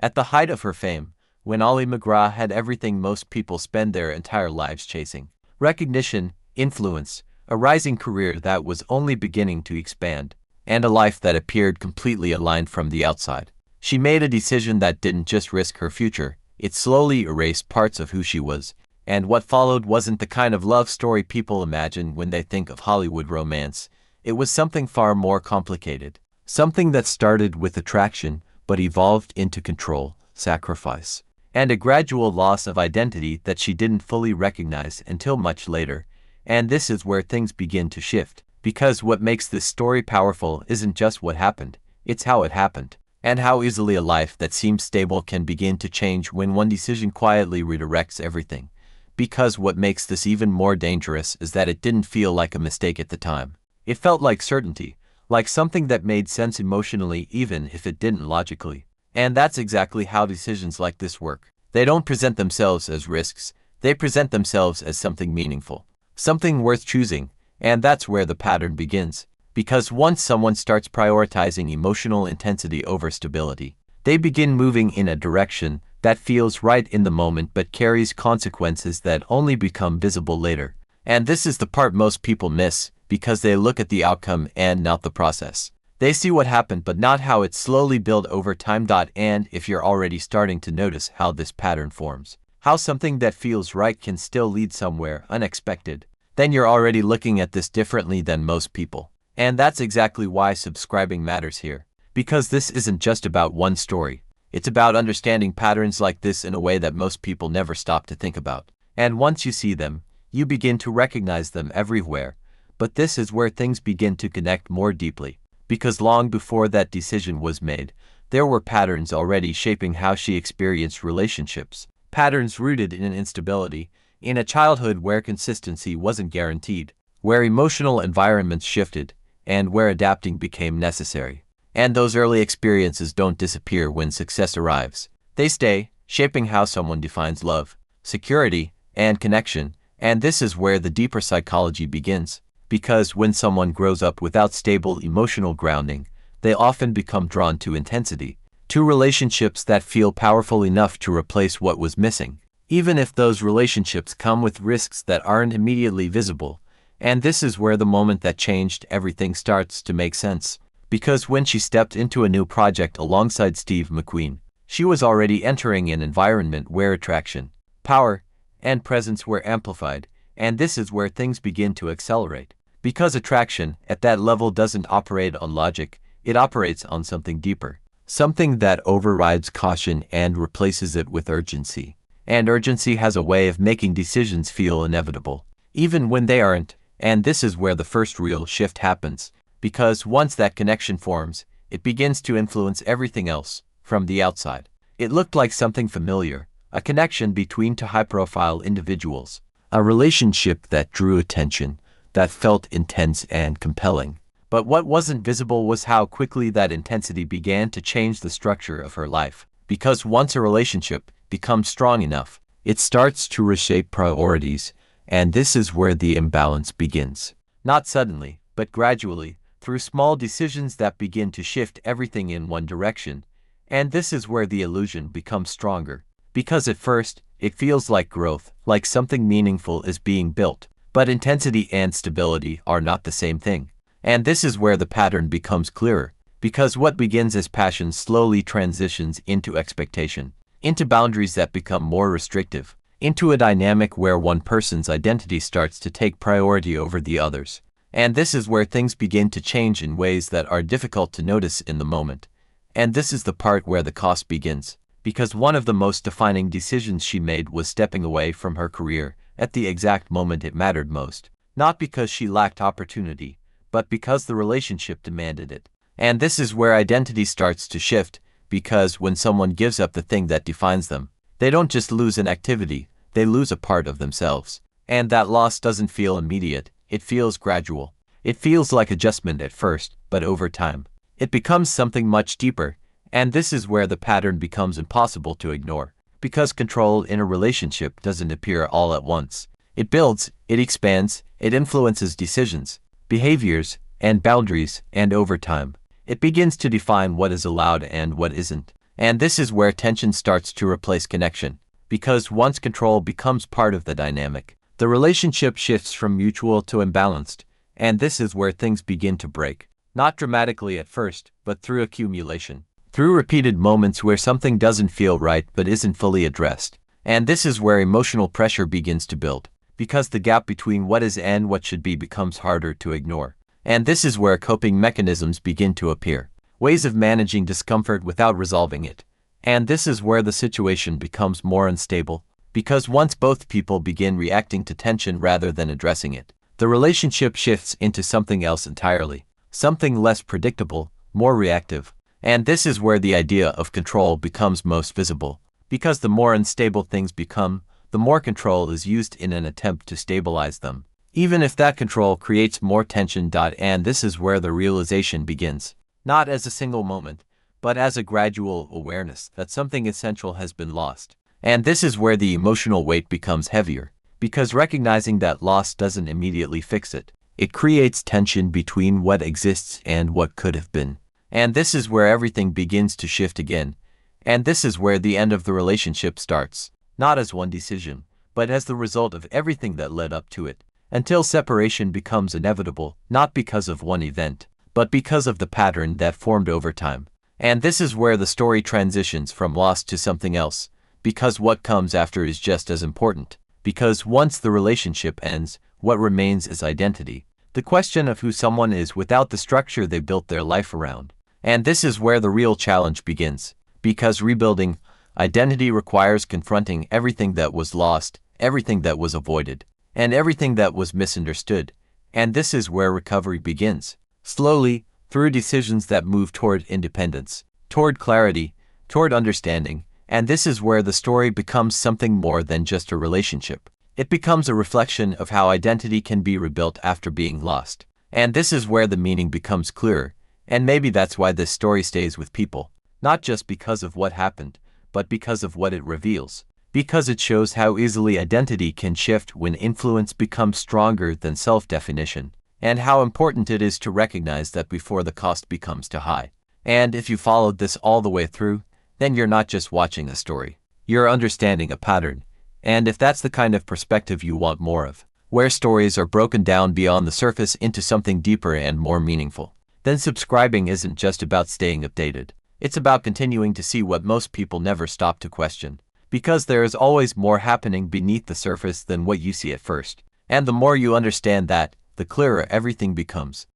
At the height of her fame, when Ollie McGraw had everything most people spend their entire lives chasing: recognition, influence, a rising career that was only beginning to expand, and a life that appeared completely aligned from the outside. She made a decision that didn't just risk her future, it slowly erased parts of who she was, and what followed wasn't the kind of love story people imagine when they think of Hollywood romance. It was something far more complicated. Something that started with attraction, but evolved into control, sacrifice, and a gradual loss of identity that she didn't fully recognize until much later. And this is where things begin to shift, because what makes this story powerful isn't just what happened, it's how it happened, and how easily a life that seems stable can begin to change when one decision quietly redirects everything. Because what makes this even more dangerous is that it didn't feel like a mistake at the time. It felt like certainty, like something that made sense emotionally even if it didn't logically. And that's exactly how decisions like this work. They don't present themselves as risks, they present themselves as something meaningful, something worth choosing, and that's where the pattern begins. Because once someone starts prioritizing emotional intensity over stability, they begin moving in a direction that feels right in the moment but carries consequences that only become visible later. And this is the part most people miss, because they look at the outcome and not the process. They see what happened but not how it slowly built over time. And if you're already starting to notice how this pattern forms, how something that feels right can still lead somewhere unexpected, then you're already looking at this differently than most people. And that's exactly why subscribing matters here. Because this isn't just about one story. It's about understanding patterns like this in a way that most people never stop to think about. And once you see them, you begin to recognize them everywhere. But this is where things begin to connect more deeply. Because long before that decision was made, there were patterns already shaping how she experienced relationships. Patterns rooted in instability, in a childhood where consistency wasn't guaranteed, where emotional environments shifted, and where adapting became necessary. And those early experiences don't disappear when success arrives. They stay, shaping how someone defines love, security, and connection. And this is where the deeper psychology begins. Because when someone grows up without stable emotional grounding, they often become drawn to intensity, to relationships that feel powerful enough to replace what was missing, even if those relationships come with risks that aren't immediately visible. And this is where the moment that changed everything starts to make sense. Because when she stepped into a new project alongside Steve McQueen, she was already entering an environment where attraction, power, and presence were amplified, and this is where things begin to accelerate. Because attraction, at that level, doesn't operate on logic, it operates on something deeper. Something that overrides caution and replaces it with urgency. And urgency has a way of making decisions feel inevitable, even when they aren't. And this is where the first real shift happens. Because once that connection forms, it begins to influence everything else, from the outside. It looked like something familiar, a connection between two high-profile individuals, a relationship that drew attention, that felt intense and compelling. But what wasn't visible was how quickly that intensity began to change the structure of her life. Because once a relationship becomes strong enough, it starts to reshape priorities, and this is where the imbalance begins. Not suddenly, but gradually, through small decisions that begin to shift everything in one direction. And this is where the illusion becomes stronger. Because at first, it feels like growth, like something meaningful is being built. But intensity and stability are not the same thing. And this is where the pattern becomes clearer. Because what begins as passion slowly transitions into expectation, into boundaries that become more restrictive, into a dynamic where one person's identity starts to take priority over the others. And this is where things begin to change in ways that are difficult to notice in the moment. And this is the part where the cost begins. Because one of the most defining decisions she made was stepping away from her career at the exact moment it mattered most. Not because she lacked opportunity, but because the relationship demanded it. And this is where identity starts to shift, because when someone gives up the thing that defines them, they don't just lose an activity, they lose a part of themselves. And that loss doesn't feel immediate. It feels gradual. It feels like adjustment at first, but over time, it becomes something much deeper. And this is where the pattern becomes impossible to ignore. Because control in a relationship doesn't appear all at once. It builds, it expands, it influences decisions, behaviors, and boundaries, and over time, it begins to define what is allowed and what isn't. And this is where tension starts to replace connection. Because once control becomes part of the dynamic, the relationship shifts from mutual to imbalanced, and this is where things begin to break. Not dramatically at first, but through accumulation. Through repeated moments where something doesn't feel right but isn't fully addressed. And this is where emotional pressure begins to build, because the gap between what is and what should be becomes harder to ignore. And this is where coping mechanisms begin to appear, ways of managing discomfort without resolving it. And this is where the situation becomes more unstable, because once both people begin reacting to tension rather than addressing it, the relationship shifts into something else entirely, something less predictable, more reactive. And this is where the idea of control becomes most visible, because the more unstable things become, the more control is used in an attempt to stabilize them, even if that control creates more tension. And this is where the realization begins, not as a single moment, but as a gradual awareness that something essential has been lost. And this is where the emotional weight becomes heavier, because recognizing that loss doesn't immediately fix it. It creates tension between what exists and what could have been. And this is where everything begins to shift again. And this is where the end of the relationship starts, not as one decision, but as the result of everything that led up to it, until separation becomes inevitable, not because of one event, but because of the pattern that formed over time. And this is where the story transitions from loss to something else, because what comes after is just as important. Because once the relationship ends, what remains is identity, the question of who someone is without the structure they built their life around. And this is where the real challenge begins, because rebuilding identity requires confronting everything that was lost, everything that was avoided, and everything that was misunderstood. And this is where recovery begins, slowly, through decisions that move toward independence, toward clarity, toward understanding. And this is where the story becomes something more than just a relationship. It becomes a reflection of how identity can be rebuilt after being lost. And this is where the meaning becomes clearer. And maybe that's why this story stays with people, not just because of what happened, but because of what it reveals. Because it shows how easily identity can shift when influence becomes stronger than self-definition, and how important it is to recognize that before the cost becomes too high. And if you followed this all the way through, then you're not just watching a story, you're understanding a pattern. And if that's the kind of perspective you want more of, where stories are broken down beyond the surface into something deeper and more meaningful, then subscribing isn't just about staying updated. It's about continuing to see what most people never stop to question. Because there is always more happening beneath the surface than what you see at first. And the more you understand that, the clearer everything becomes.